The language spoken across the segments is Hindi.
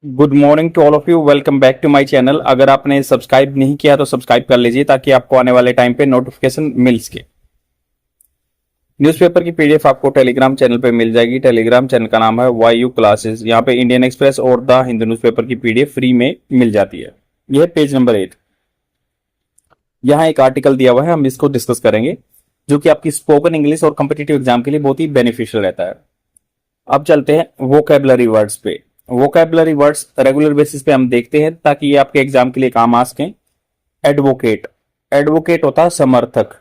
Good morning to all of you. Welcome back to my channel. अगर आपने सब्सक्राइब नहीं किया तो सब्सक्राइब कर लीजिए ताकि आपको आने वाले टाइम पे नोटिफिकेशन मिल सके। न्यूज़पेपर की पीडीएफ आपको टेलीग्राम चैनल पे मिल जाएगी। टेलीग्राम चैनल का नाम है वाई क्लासेस। यहाँ पे इंडियन एक्सप्रेस और द हिंदू न्यूज़पेपर की पीडीएफ फ्री में मिल जाती है। यह पेज नंबर 8। यहाँ एक आर्टिकल दिया हुआ है, हम इसको डिस्कस करेंगे, जो कि आपकी स्पोकन इंग्लिश और कॉम्पिटिटिव एग्जाम के लिए बहुत ही बेनिफिशियल रहता है। अब चलते हैं वोकैबुलरी वर्ड्स पे। वोकैबुलरी वर्ड्स रेगुलर बेसिस पे हम देखते हैं ताकि ये आपके एग्जाम के लिए काम आ सकें। एडवोकेट, एडवोकेट होता है समर्थक।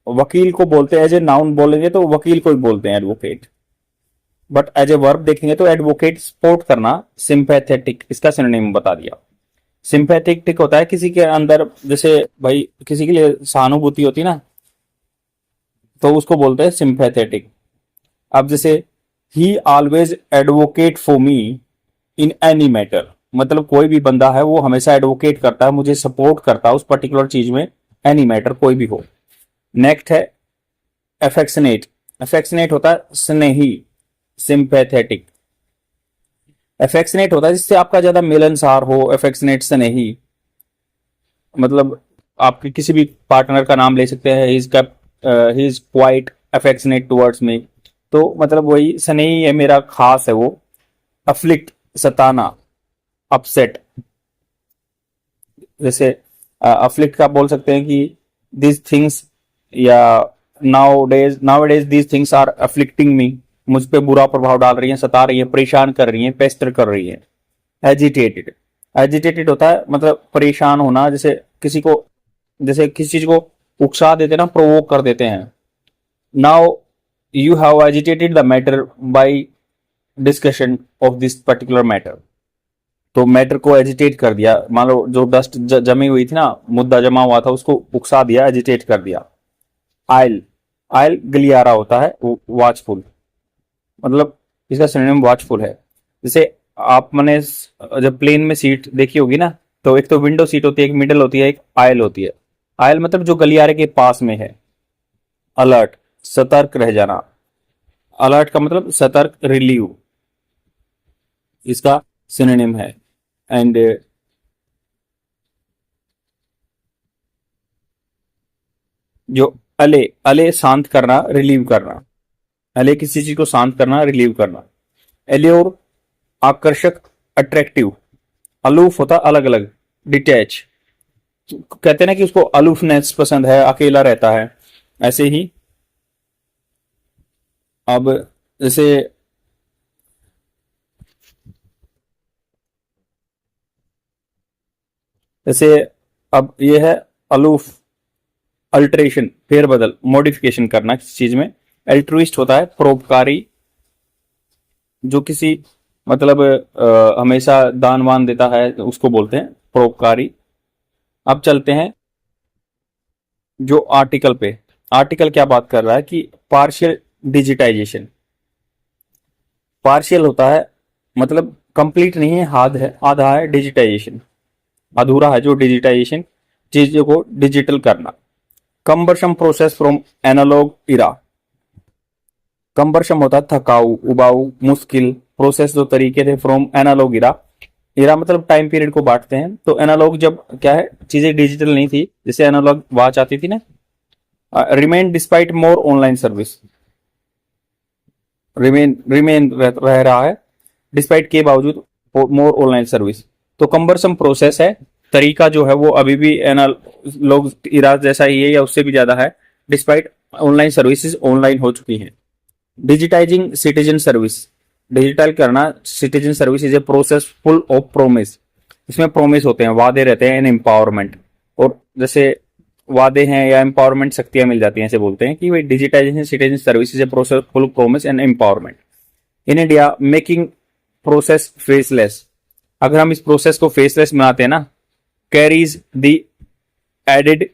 वकील को बोलते हैं, एज ए नाउन बोलेंगे तो वकील को ही बोलते हैं advocate, but as a verb देखेंगे तो एडवोकेट सपोर्ट करना। सिंपैथेटिक, इसका सिनोनिम बता दिया। सिंपैथेटिक होता है किसी के अंदर, जैसे भाई किसी के लिए सहानुभूति होती है ना, तो उसको बोलते हैं सिंपैथेटिक। अब जैसे ही always advocate for me in any matter, मतलब कोई भी बंदा है वो हमेशा एडवोकेट करता है, मुझे सपोर्ट करता है उस पर्टिकुलर चीज में, एनी मैटर कोई भी हो। नेक्स्ट है एफेक्शनेट। एफेक्शनेट होता है स्नेही, सिंपैथेटिक। एफेक्शनेट होता है जिससे आपका ज्यादा मिलनसार हो, एफेक्शनेट स्नेही। मतलब आप किसी भी पार्टनर का नाम ले सकते हैं, he is quite affectionate towards me, तो मतलब वही स्नेही है, मेरा खास है वो। अफ्लिक्ट, सताना, अपसेट। जैसे अफ्लिक्ट का बोल सकते हैं कि दिस थिंग्स, या nowadays this things are afflicting me, मुझ पे बुरा प्रभाव डाल रही हैं, सता रही हैं, परेशान कर रही हैं, पेस्टर कर रही हैं। एजिटेटेड, एजिटेटेड होता है मतलब परेशान होना, जैसे किसी चीज को उकसा देते ना, प्रोवोक कर देते हैं। Now you have agitated the matter bye discussion of this particular matter, तो मैटर को एजिटेट कर दिया। मान लो जो डस्ट जमी हुई थी ना, मुद्दा जमा हुआ था, उसको उकसा दिया, एजिटेट कर दिया। आयल, आयल गलियारा होता है, वॉचफुल, मतलब इसका सिनोनिम वॉचफुल है। जैसे आप मैंने जब प्लेन में सीट देखी होगी ना, तो एक तो विंडो सीट होती है, एक मिडल होती है, एक आयल होती है। आयल मतलब जो गलियारे के पास में है। अलर्ट, सतर्क रह जाना। अलर्ट का मतलब सतर्क, रिलीव, इसका सिनोनिम है। एंड जो अले, अले शांत करना, रिलीव करना। अले किसी चीज को शांत करना, रिलीव करना। एल्योर आकर्षक, अट्रैक्टिव। अलूफ होता अलग अलग, डिटैच, कहते हैं ना कि उसको अलूफनेस पसंद है, अकेला रहता है, ऐसे ही। अब जैसे जैसे अब ये है अलूफ, अल्टरेशन, फेरबदल, मॉडिफिकेशन करना किसी चीज में। एल्ट्रुइस्ट होता है परोपकारी, जो किसी मतलब हमेशा दान वान देता है, उसको बोलते हैं परोपकारी। अब चलते हैं जो आर्टिकल पे। आर्टिकल क्या बात कर रहा है कि पार्शियल डिजिटाइजेशन। पार्शियल होता है मतलब कंप्लीट नहीं है, आधा है डिजिटाइजेशन, अधूरा है जो डिजिटाइजेशन, चीजों को डिजिटल करना। Cumbersome process from analog era. Cumbersome होता है थकाऊ, उबाऊ, मुश्किल। प्रोसेस जो तरीके थे फ्रॉम एनालॉग इरा। इरा मतलब टाइम पीरियड को बांटते हैं, तो एनालॉग जब क्या है, चीजें डिजिटल नहीं थी, जैसे एनालॉग वॉच आती थी ना। रिमेन डिस्पाइट मोर ऑनलाइन सर्विस, रिमेन रिमेन रह रहा है डिस्पाइट के बावजूद मोर ऑनलाइन सर्विस। तो कंबरसम प्रोसेस है, तरीका जो है वो अभी भी लोग इरा जैसा ही है या उससे भी ज्यादा है, डिस्पाइट ऑनलाइन सर्विसेज ऑनलाइन हो चुकी हैं। डिजिटाइजिंग सिटीजन सर्विस, डिजिटल करना citizen service is a process full of promise. इसमें प्रोमिस होते हैं, वादे रहते हैं, एंड एम्पावरमेंट। और जैसे वादे हैं या एम्पावरमेंट, शक्तियां मिल जाती हैं, ऐसे बोलते हैं कि भाई digitisation citizen service is a process full promise and empowerment. In India making process faceless, अगर हम इस प्रोसेस को फेसलेस बनाते हैं ना, carries the added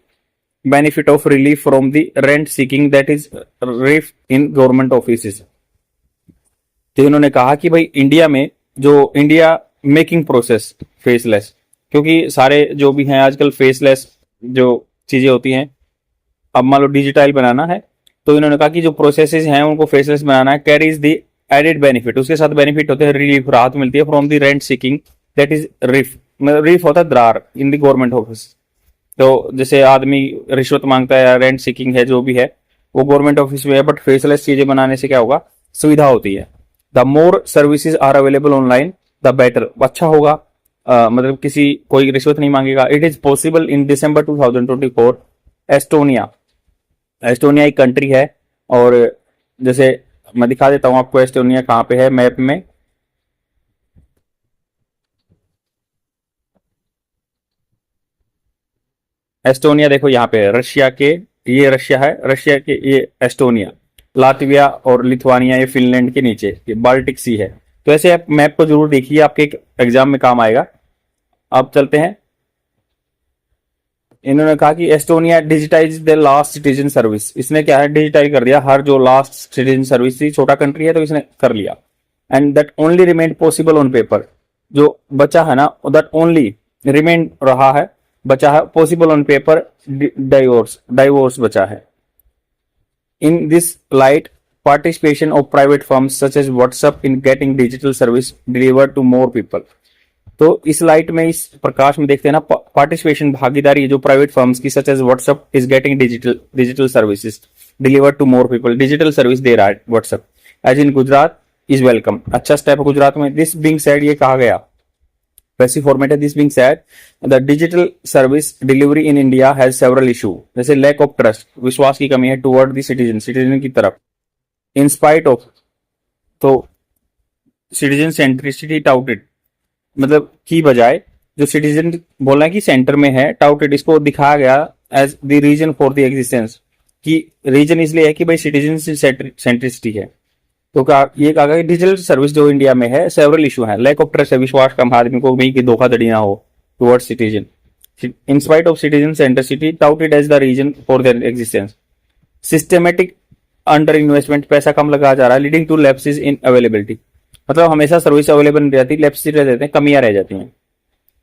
benefit of relief from the rent seeking that is rife in government office. तो इन्होंने कहा कि भाई इंडिया में जो इंडिया मेकिंग प्रोसेस फेसलेस, क्योंकि सारे जो भी हैं आजकल फेसलेस जो चीजें होती हैं, अब मान लो डिजिटाइल बनाना है, तो इन्होंने कहा कि जो प्रोसेसेस हैं उनको फेसलेस बनाना है। कैरीज द एडेड बेनिफिट, उसके साथ बेनिफिट होते हैं, रिलीफ, राहत मिलती है from the rent seeking, that is रिफ, मतलब रिफ होता है दरार इन द गवर्नमेंट ऑफिस। तो जैसे आदमी रिश्वत मांगता है या रेंट सीकिंग है जो भी है वो गवर्नमेंट ऑफिस में है, बट फेसलेस चीजें बनाने से क्या होगा, सुविधा होती है। The more services are available online the better, अच्छा होगा, मतलब किसी कोई रिश्वत नहीं मांगेगा। It is possible in December 2024 Estonia, Estonia एक कंट्री है, और जैसे मैं दिखा देता हूं आपको एस्टोनिया कहाँ पे है मैप में। एस्टोनिया देखो यहाँ पे है, रशिया के, ये रशिया है, रशिया के ये एस्टोनिया, लातविया और लिथुआनिया ये फिनलैंड के नीचे, ये बाल्टिक सी है। तो ऐसे आप मैप को जरूर देखिए, आपके एक एग्जाम में काम आएगा। अब चलते हैं, इन्होंने कहा कि Estonia digitise the last citizen service, इसने क्या है डिजिटाइज कर दिया हर जो लास्ट सिटीजन सर्विस थी, छोटा कंट्री है तो इसने कर लिया। And that only remain possible on paper, जो बचा है ना दैट ओनली रिमेन रहा है, बचा है पॉसिबल ऑन पेपर, डाइवोर्स बचा है। In this light participation of private firms such as WhatsApp in getting digital service deliver to more people. तो इस लाइट में, इस प्रकाश में देखते हैं ना, पार्टिसिपेशन भागीदारी जो प्राइवेट फर्म्स की, such as WhatsApp is getting digital services deliver to more people, digital service दे रहा है WhatsApp, as in Gujarat is welcome, अच्छा स्टेप है गुजरात में। दिस बिंग सेड, ये कहा गया, वैसी फॉर्मेट है, this Bing said the digital service delivery in India has several issue, जैसे लैक ऑफ ट्रस्ट, विश्वास की कमी है टुवर्ड द सिटीजन की तरफ, इन स्पाइट ऑफ, तो सिटीजन सेंट्रिसिटी टाउटेड, मतलब की बजाय जो सिटीजन बोलना है कि सेंटर में है, टाउटेड, इसको दिखाया गया as the reason for the existence, कि रीजन इसलिए है कि भाई सिटीजन सेंट्रिसिटी है। तो ये कहा गया डिजिटल सर्विस जो इंडिया में है सेवरल इशू है, लैक ऑफ ट्रस्ट है, विश्वास कम, आदमी को भी कि धोखाधड़ी ना हो towards citizen, in spite of citizen centricity touted as the reason for their existence, systematic under investment, पैसा कम लगा जा रहा है, leading to lapses in availability, मतलब हमेशा सर्विस अवेलेबल नहीं रहती, लैप्सेस रह जाते हैं, कमियां रह जाती हैं।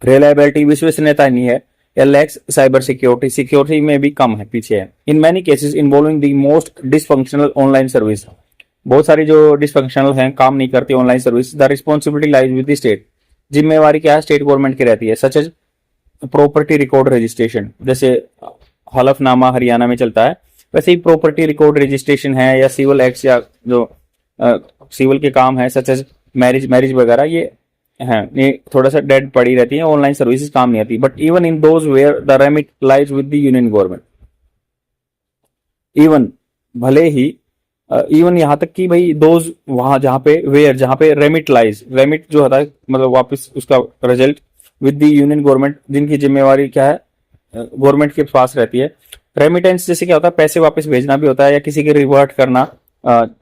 रिलायबिलिटी, विश्वसनीयता नहीं है, या लैक्स साइबर सिक्योरिटी, सिक्योरिटी में भी कम है, पीछे है। In many cases involving the most dysfunctional online service, बहुत सारी जो डिसफंक्शनल हैं, काम नहीं करती online service, the responsibility lies with the state, जिम्मेवारी क्या है स्टेट गवर्नमेंट की रहती है, such as property record registration, जैसे हलफनामा हरियाणा में चलता है, वैसे ही प्रॉपर्टी रिकॉर्ड रजिस्ट्रेशन है, या सिविल एक्ट, या जो सिविल के काम है सच एज मैरिज वगैरह, ये हैं, ये थोड़ा सा डेड पड़ी रहती है, ऑनलाइन सर्विसेज काम नहीं आती। But even in those where the remit lies with the union government, even भले ही, इवन यहाँ तक कि भाई दोज, वहां जहाँ पे वेयर, जहाँ पे रेमिट लाइज, रेमिट जो होता है मतलब वापस उसका result, with the union government, जिनकी जिम्मेवारी क्या है गवर्नमेंट के पास रहती है। रेमिटेंस जैसे क्या होता है, पैसे वापस भेजना भी होता है, या किसी के रिवर्ट करना,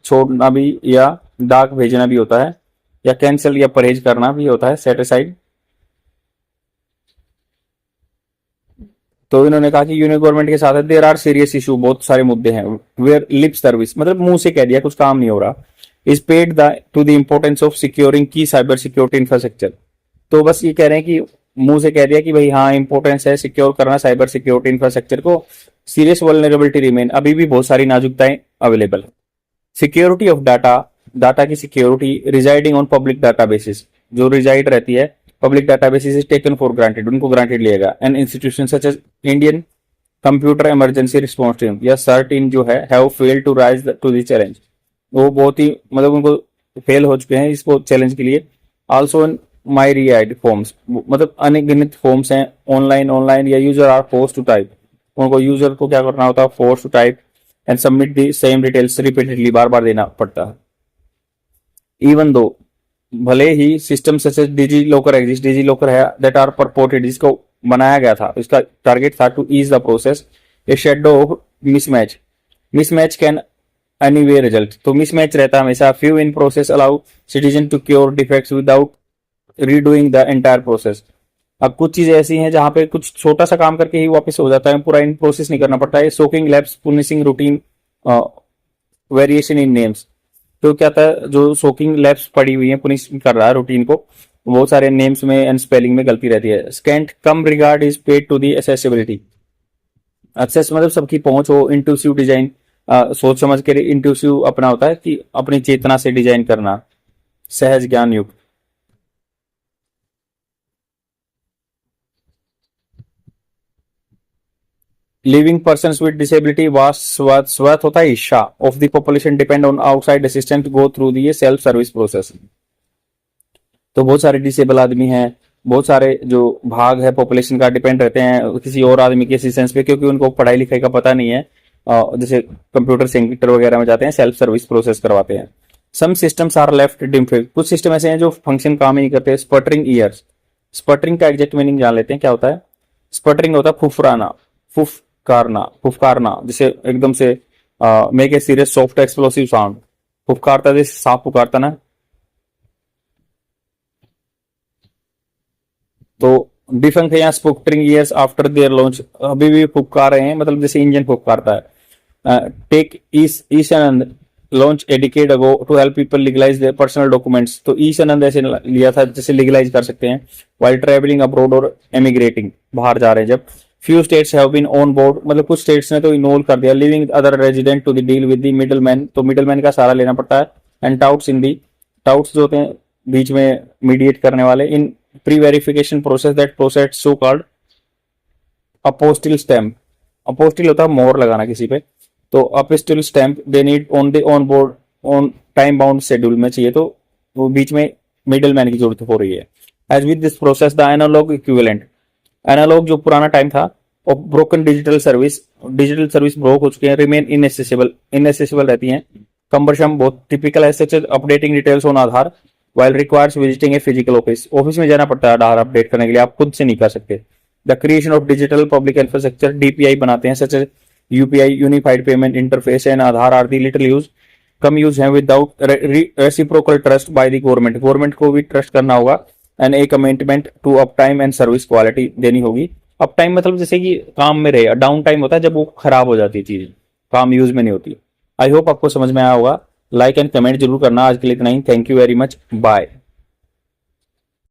छोड़ना भी, या डाक भेजना भी होता है, या कैंसिल या परहेज करना भी होता है, सेट असाइड। तो इन्होंने कहा कि यूनियन गवर्नमेंट के साथ देयर आर सीरियस इशू, बहुत सारे मुद्दे हैं, वेयर लिप सर्विस, मतलब मुंह से कह दिया कुछ काम नहीं हो रहा, is paid the two the importance of securing की साइबर सिक्योरिटी इंफ्रास्ट्रक्चर। तो बस ये कह रहे हैं कि मुंह से कह दिया कि भाई हाँ इंपॉर्टेंस है सिक्योर करना साइबर सिक्योरिटी इंफ्रास्ट्रक्चर को, सीरियस वल्नरेबिलिटी रिमेन, अभी भी बहुत सारी नाजुकताएं अवेलेबल है। सिक्योरिटी ऑफ डाटा, डाटा की security residing on public databases, जो रिजाइड रहती है public databases is taken for granted, उनको ग्रांटेड लिएगा। And institution such as Indian computer emergency response team या सर्ट इन जो है have failed to rise to the challenge, वो बहुत ही मतलब उनको फेल हो चुके हैं इसको चैलेंज के लिए। आल्सो इन myriad फॉर्म्स, मतलब अनगिनत फॉर्म्स हैं ऑनलाइन, या user are force to type, उनको यूजर को क्या करना होता है, force to type and submit the same details repeatedly, बार बार देना पड़ता है। इवन दो, भले ही system such as DigiLocker exist, DigiLocker है दैट आर परपोर्टेड, जिसको बनाया गया था, इसका टारगेट था to ease the process, a shadow of mismatch can anyway result, तो मिसमैच रहता है हमेशा। Few in process allow citizen to cure defects without redoing the entire process. अब कुछ चीजें ऐसी हैं जहां पे कुछ छोटा सा काम करके ही वापस हो जाता है, पूरा इन प्रोसेस नहीं करना पड़ता है। Soaking labs punishing routine variation in names, तो क्या था जो सोकिंग लैब्स पड़ी हुई है पुनिश कर रहा है रूटीन को, बहुत सारे नेम्स में एंड स्पेलिंग में गलती रहती है। स्कैंट कम regard is paid to the accessibility, access मतलब सबकी पहुंच हो, इंक्लूसिव डिजाइन, सोच समझ के इंट्यूसिव अपना होता है कि अपनी चेतना से डिजाइन करना, सहज ज्ञान युक्त। Living person with disability vast स्वत होता है हिस्सा of the population depend on outside assistant go through the self service process. तो बहुत सारे डिसेबल आदमी हैं, बहुत सारे जो भाग है पॉपुलेशन का डिपेंड रहते हैं किसी और आदमी के असिस्टेंस पे, क्योंकि उनको पढ़ाई लिखाई का पता नहीं है। जैसे कंप्यूटर सेंटर वगैरह में जाते हैं, सेल्फ सर्विस प्रोसेस करवाते हैं। सम सिस्टम्स आर लेफ्ट डिफेक्ट, कुछ सिस्टम ऐसे हैं जो फंक्शन काम ही नहीं करते। स्पटरिंग ईयर्स, स्पटरिंग का एग्जैक्ट मीनिंग जान लेते हैं क्या होता है। स्पटरिंग होता है फुफराना, फुफकारना, जैसे एकदम से make a serious soft explosive sound. फुफकारता जैसे सांप पुकारता ना, तो डिफंक है यहाँ sputtering years after their launch, अभी भी फुफकार रहे हैं, मतलब जैसे इंजन फुफकारता है। Take eSanad launch a decade ago to help people legalise their personal documents, तो ईशानंद ऐसे लिया था जैसे लीगलाइज कर सकते हैं वाइल ट्रेवलिंग अब्रोड और एमिग्रेटिंग, बाहर जा रहे हैं जब। Few states have been on board, मतलब कुछ स्टेट्स ने तो इन्वॉल्व कर दिया। Leaving other resident to the deal with the middle man, तो मिडल मैन का सहारा लेना पड़ता है। And touts in the, touts जो होते हैं बीच में मीडिएट करने वाले, in pre verification process that process so called apostille stamp. Apostille होता है मोहर लगाना किसी पे, तो apostille stamp they need on the on board on time bound schedule में चाहिए, तो वो बीच में मिडल मैन की जरूरत हो रही है। As with this process the analog equivalent, analog जो पुराना टाइम था और ब्रोकन डिजिटल सर्विस ब्रोक हो चुके हैं, रिमेन इनएसेसिबल रहती हैं। कंबरशम बहुत टिपिकल है, such updating details on Aadhaar while requires visiting a physical office, office में जाना पड़ता है आधार अपडेट करने के लिए, आप खुद से नहीं कर सकते। The creation of digital public infrastructure, DPI बनाते हैं, such UPI unified payment interface and Aadhaar are the little use, कम यूज है without reciprocal trust by the government, government को भी ट्रस्ट करना होगा। And a commitment to uptime and service quality देनी होगी। अप टाइम मतलब जैसे कि काम में रहे, डाउन टाइम होता है जब वो खराब हो जाती है चीज, काम यूज में नहीं होती। आई होप आपको समझ में आया होगा। लाइक एंड कमेंट जरूर करना। आज के लिए इतना ही, thank you very much, bye.